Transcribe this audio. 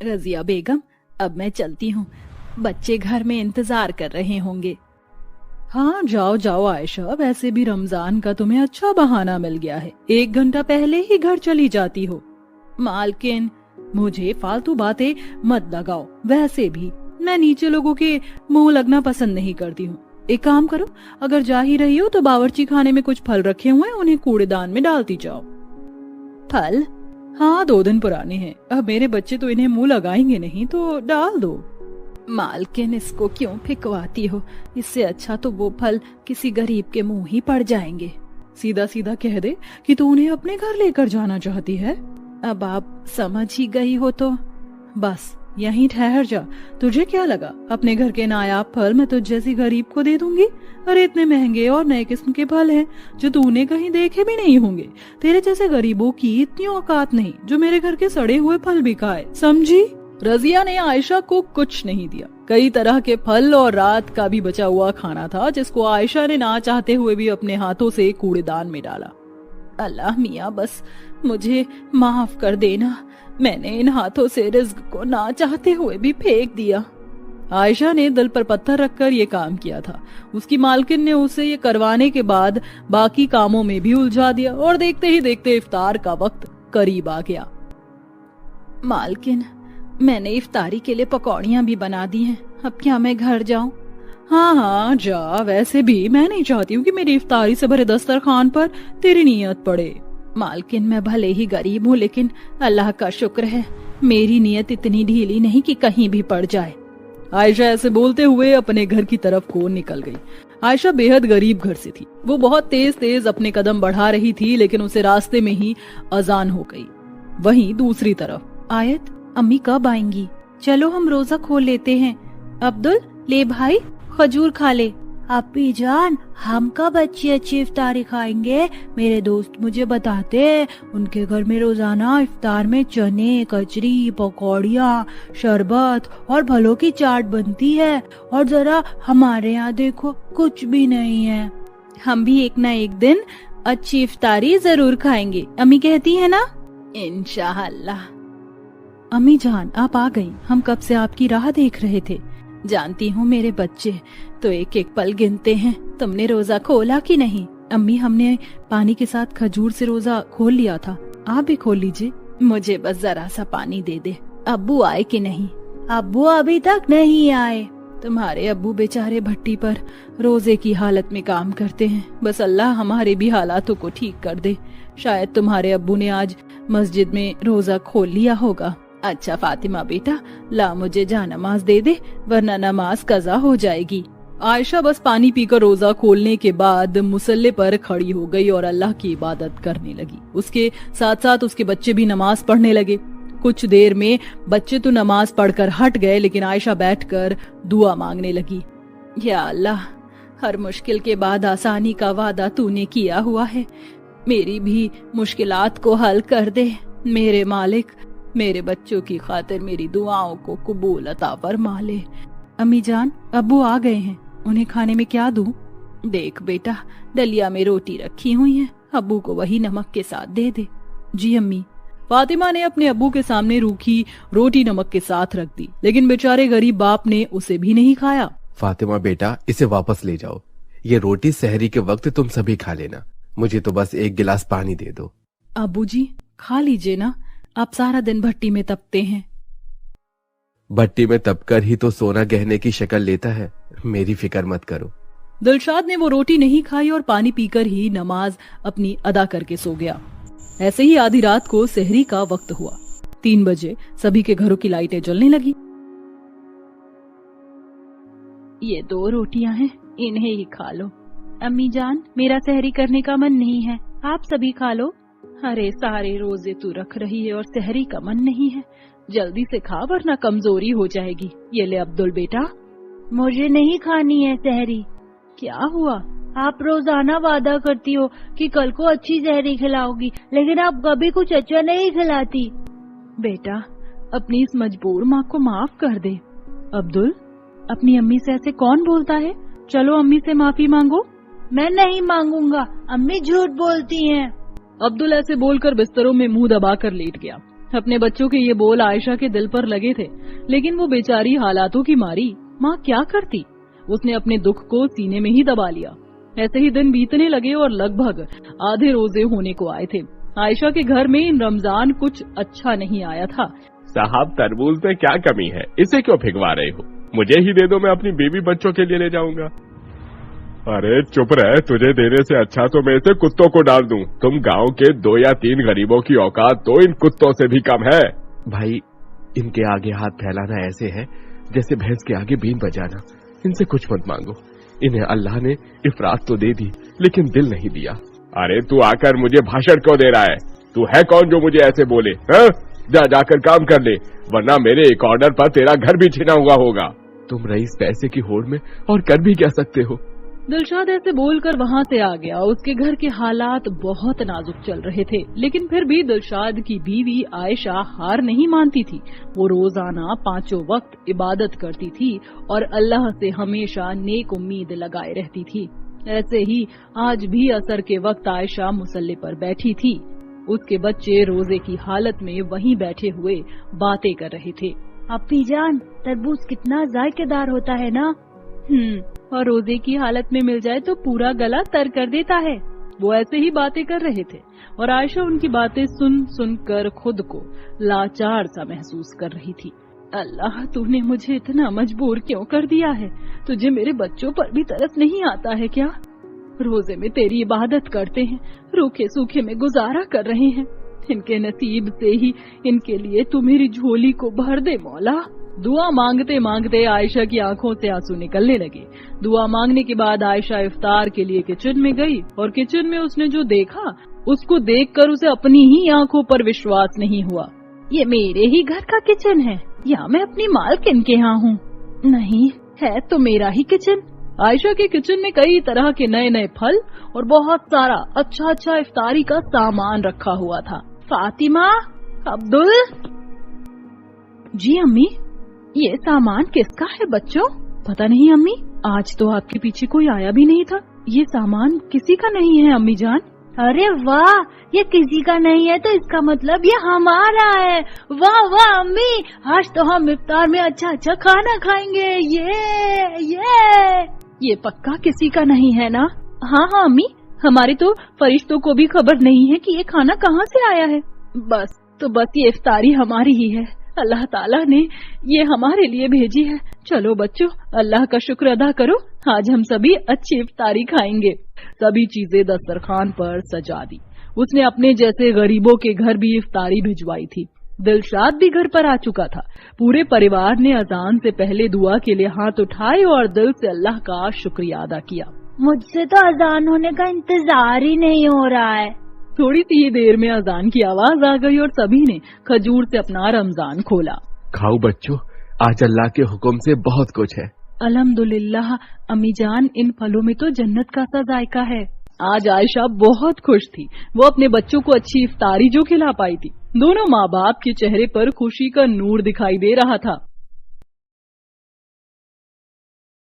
रजिया बेगम, अब मैं चलती हूँ, बच्चे घर में इंतजार कर रहे होंगे। हाँ जाओ जाओ आयशा, वैसे भी रमजान का तुम्हें अच्छा बहाना मिल गया है, 1 घंटा पहले ही घर चली जाती हो। मालकिन, मुझे फालतू बातें मत लगाओ, वैसे भी मैं नीचे लोगों के मुंह लगना पसंद नहीं करती हूँ। एक काम करो, अगर जा ही रही हो तो बावर्ची खाने में कुछ फल रखे हुए हैं, उन्हें कूड़ेदान में डालती जाओ। फल? हाँ 2 दिन पुराने हैं, अब मेरे बच्चे तो इन्हें मुंह लगाएंगे नहीं, तो डाल दो। मालकिन, इसको क्यों फिकवाती हो, इससे अच्छा तो वो फल किसी गरीब के मुंह ही पड़ जाएंगे। सीधा सीधा कह दे कि तू उन्हें अपने घर लेकर जाना चाहती है। अब आप समझ ही गई हो तो बस यहीं ठहर जा। तुझे क्या लगा अपने घर के नायाब फल मैं तुझ जैसी गरीब को दे दूंगी? अरे इतने महंगे और नए किस्म के फल हैं जो तूने कहीं देखे भी नहीं होंगे। तेरे जैसे गरीबों की इतनी औकात नहीं जो मेरे घर के सड़े हुए फल भी खाए, समझी? रजिया ने आयशा को कुछ नहीं दिया। कई तरह के फल और रात का भी बचा हुआ खाना था जिसको आयशा ने ना चाहते हुए भी अपने हाथों से कूड़ेदान में डाला। अल्लाह मियाँ, बस मुझे माफ कर देना, मैंने इन हाथों से रिज्क को ना चाहते हुए भी फेंक दिया। आयशा ने दिल पर पत्थर रखकर ये काम किया था। उसकी मालकिन ने उसे ये करवाने के बाद बाकी कामों में भी उलझा दिया और देखते ही देखते इफ्तार का वक्त करीब आ गया। मालकिन, मैंने इफ्तारी के लिए पकौड़ियाँ भी बना दी हैं, अब क्या मैं घर जाऊं? हाँ हाँ जा, वैसे भी मैं नहीं चाहती हूँ कि मेरी इफ्तारी से भरे दस्तरखान पर तेरी नियत पड़े। मालकिन, मैं भले ही गरीब हूँ लेकिन अल्लाह का शुक्र है मेरी नियत इतनी ढीली नहीं कि कहीं भी पड़ जाए। आयशा ऐसे बोलते हुए अपने घर की तरफ को निकल गई। आयशा बेहद गरीब घर से थी। वो बहुत तेज तेज अपने कदम बढ़ा रही थी लेकिन उसे रास्ते में ही अजान हो गई। वहीं दूसरी तरफ आयत, अम्मी कब आएंगी? चलो हम रोजा खोल लेते हैं। अब्दुल, ले भाई खजूर खा ले। आपी जान, हम कब अच्छी अच्छी इफ्तारी खाएंगे? मेरे दोस्त मुझे बताते हैं उनके घर में रोजाना इफ्तार में चने, कचरी, पकौड़ियाँ, शरबत और फलों की चाट बनती है, और जरा हमारे यहाँ देखो कुछ भी नहीं है। हम भी एक न एक दिन अच्छी इफ्तारी जरूर खाएंगे, अम्मी कहती है ना? इंशाअल्लाह। अम्मी जान, आप आ गई, हम कब से आपकी राह देख रहे थे। जानती हूँ मेरे बच्चे तो एक एक पल गिनते हैं। तुमने रोजा खोला कि नहीं? अम्मी, हमने पानी के साथ खजूर से रोजा खोल लिया था, आप भी खोल लीजिए। मुझे बस जरा सा पानी दे दे। अब्बू आए कि नहीं? अब्बू अभी तक नहीं आए। तुम्हारे अब्बू बेचारे भट्टी पर रोजे की हालत में काम करते हैं, बस अल्लाह हमारे भी हालातों को ठीक कर दे। शायद तुम्हारे अब्बू ने आज मस्जिद में रोजा खोल लिया होगा। अच्छा फातिमा बेटा, ला मुझे जा नमाज दे दे वरना नमाज कज़ा हो जाएगी। आयशा बस पानी पीकर रोजा खोलने के बाद मुसल्ले पर खड़ी हो गई और अल्लाह की इबादत करने लगी। उसके साथ साथ उसके बच्चे भी नमाज पढ़ने लगे। कुछ देर में बच्चे तो नमाज पढ़कर हट गए लेकिन आयशा बैठकर दुआ मांगने लगी। या अल्लाह, हर मुश्किल के बाद आसानी का वादा तूने किया हुआ है, मेरी भी मुश्किलात को हल कर दे। मेरे मालिक, मेरे बच्चों की खातिर मेरी दुआओं को कबूल अता फरमा ले। अम्मी जान, अब्बू आ गए हैं, उन्हें खाने में क्या दूं? देख बेटा, दलिया में रोटी रखी हुई है, अब्बू को वही नमक के साथ दे दे। जी अम्मी। फातिमा ने अपने अब्बू के सामने रूखी रोटी नमक के साथ रख दी लेकिन बेचारे गरीब बाप ने उसे भी नहीं खाया। फातिमा बेटा, इसे वापस ले जाओ, ये रोटी सहरी के वक्त तुम सभी खा लेना, मुझे तो बस 1 गिलास पानी दे दो। अब्बू जी खा लीजिए ना, आप सारा दिन भट्टी में तपते हैं। भट्टी में तपकर ही तो सोना गहने की शक्ल लेता है, मेरी फिक्र मत करो। दिलशाद ने वो रोटी नहीं खाई और पानी पीकर ही नमाज अपनी अदा करके सो गया। ऐसे ही आधी रात को सहरी का वक्त हुआ। 3 बजे सभी के घरों की लाइटें जलने लगी। ये 2 रोटियां हैं, इन्हें ही खा लो। अम्मी जान, मेरा सहरी करने का मन नहीं है, आप सभी खा लो। अरे सारे रोजे तू रख रही है और सहरी का मन नहीं है, जल्दी से खा वरना कमजोरी हो जाएगी। ये ले अब्दुल बेटा। मुझे नहीं खानी है सहरी। क्या हुआ? आप रोजाना वादा करती हो कि कल को अच्छी सहरी खिलाओगी, लेकिन आप कभी कुछ अच्छा नहीं खिलाती। बेटा, अपनी इस मजबूर माँ को माफ कर दे। अब्दुल, अपनी अम्मी से ऐसे कौन बोलता है? चलो अम्मी से माफी मांगो। मैं नहीं मांगूंगा, अम्मी झूठ बोलती हैं। अब्दुल ऐसे बोलकर बिस्तरों में मुंह दबाकर लेट गया। अपने बच्चों के ये बोल आयशा के दिल पर लगे थे, लेकिन वो बेचारी हालातों की मारी माँ क्या करती। उसने अपने दुख को सीने में ही दबा लिया। ऐसे ही दिन बीतने लगे और लगभग आधे रोजे होने को आए थे। आयशा के घर में इन रमजान कुछ अच्छा नहीं आया था। साहब, तरबूज में क्या कमी है, इसे क्यों भिगवा रहे हो? मुझे ही दे दो, मैं अपनी बीवी बच्चों के लिए ले जाऊंगा। अरे चुप रहे, तुझे देने से अच्छा तो मैं इसे कुत्तों को डाल दूं। तुम गांव के 2 या 3 गरीबों की औकात तो इन कुत्तों से भी कम है। भाई, इनके आगे हाथ फैलाना ऐसे है जैसे भैंस के आगे बीन बजाना। इनसे कुछ मत मांगो। इन्हें अल्लाह ने इफरात तो दे दी, लेकिन दिल नहीं दिया। अरे तू आकर मुझे भाषण क्यों दे रहा है? तू है कौन जो मुझे ऐसे बोले? हाँ? जाकर काम कर ले, वरना मेरे एक ऑर्डर पर तेरा घर भी छिना हुआ होगा। तुम रईस पैसे की होड़ में और कर भी क्या सकते हो? दिलशाद ऐसे बोलकर वहाँ से आ गया। उसके घर के हालात बहुत नाजुक चल रहे थे, लेकिन फिर भी दिलशाद की बीवी आयशा हार नहीं मानती थी। वो रोजाना 5 वक्त इबादत करती थी और अल्लाह से हमेशा नेक उम्मीद लगाए रहती थी। ऐसे ही आज भी असर के वक्त आयशा मुसल्ले पर बैठी थी। उसके बच्चे रोजे की हालत में वहीं बैठे हुए बातें कर रहे थे। अप्पी जान, तरबूज कितना जायकेदार होता है ना। और रोजे की हालत में मिल जाए तो पूरा गला तर कर देता है। वो ऐसे ही बातें कर रहे थे और आयशा उनकी बातें सुन सुन कर खुद को लाचार सा महसूस कर रही थी। अल्लाह, तूने मुझे इतना मजबूर क्यों कर दिया है? तुझे मेरे बच्चों पर भी तरस नहीं आता है क्या? रोजे में तेरी इबादत करते हैं, रूखे सूखे में गुजारा कर रहे हैं। इनके नसीब से ही इनके लिए तू मेरी झोली को भर दे मौला। दुआ मांगते मांगते आयशा की आंखों से आंसू निकलने लगे। दुआ मांगने के बाद आयशा इफ्तार के लिए किचन में गई और किचन में उसने जो देखा उसको देखकर उसे अपनी ही आंखों पर विश्वास नहीं हुआ। ये मेरे ही घर का किचन है या मैं अपनी मालकिन के यहाँ हूँ? नहीं, है तो मेरा ही किचन। आयशा के किचन में कई तरह के नए नए फल और बहुत सारा अच्छा अच्छा इफ्तारी का सामान रखा हुआ था। फातिमा, अब्दुल। जी अम्मी, ये सामान किसका है बच्चों? पता नहीं अम्मी, आज तो आपके पीछे कोई आया भी नहीं था। ये सामान किसी का नहीं है अम्मी जान। अरे वाह, ये किसी का नहीं है तो इसका मतलब ये हमारा है। वाह वाह अम्मी, आज तो हम इफ्तार में अच्छा अच्छा खाना खाएंगे। ये पक्का किसी का नहीं है ना? हाँ हाँ अम्मी, हमारे तो फरिश्तों को भी खबर नहीं है कि ये खाना कहाँ से आया है। बस ये इफ्तारी हमारी ही है। अल्लाह ताला ने ये हमारे लिए भेजी है। चलो बच्चों, अल्लाह का शुक्र अदा करो, आज हम सभी अच्छी इफ्तारी खाएंगे। सभी चीजें दस्तरखान पर सजा दी। उसने अपने जैसे गरीबों के घर भी इफ्तारी भिजवाई थी। दिलशाद भी घर पर आ चुका था। पूरे परिवार ने अजान से पहले दुआ के लिए हाथ उठाए और दिल से अल्लाह का शुक्रिया अदा किया। मुझसे तो अजान होने का इंतजार ही नहीं हो रहा है। थोड़ी सी ही देर में अजान की आवाज आ गई और सभी ने खजूर से अपना रमजान खोला। खाओ बच्चों, आज अल्लाह के हुक्म से बहुत कुछ है। अल्हम्दुलिल्लाह अम्मी जान, इन फलों में तो जन्नत का सा जायका है। आज आयशा बहुत खुश थी। वो अपने बच्चों को अच्छी इफ्तारी जो खिला पाई थी। दोनों माँ बाप के चेहरे पर खुशी का नूर दिखाई दे रहा था।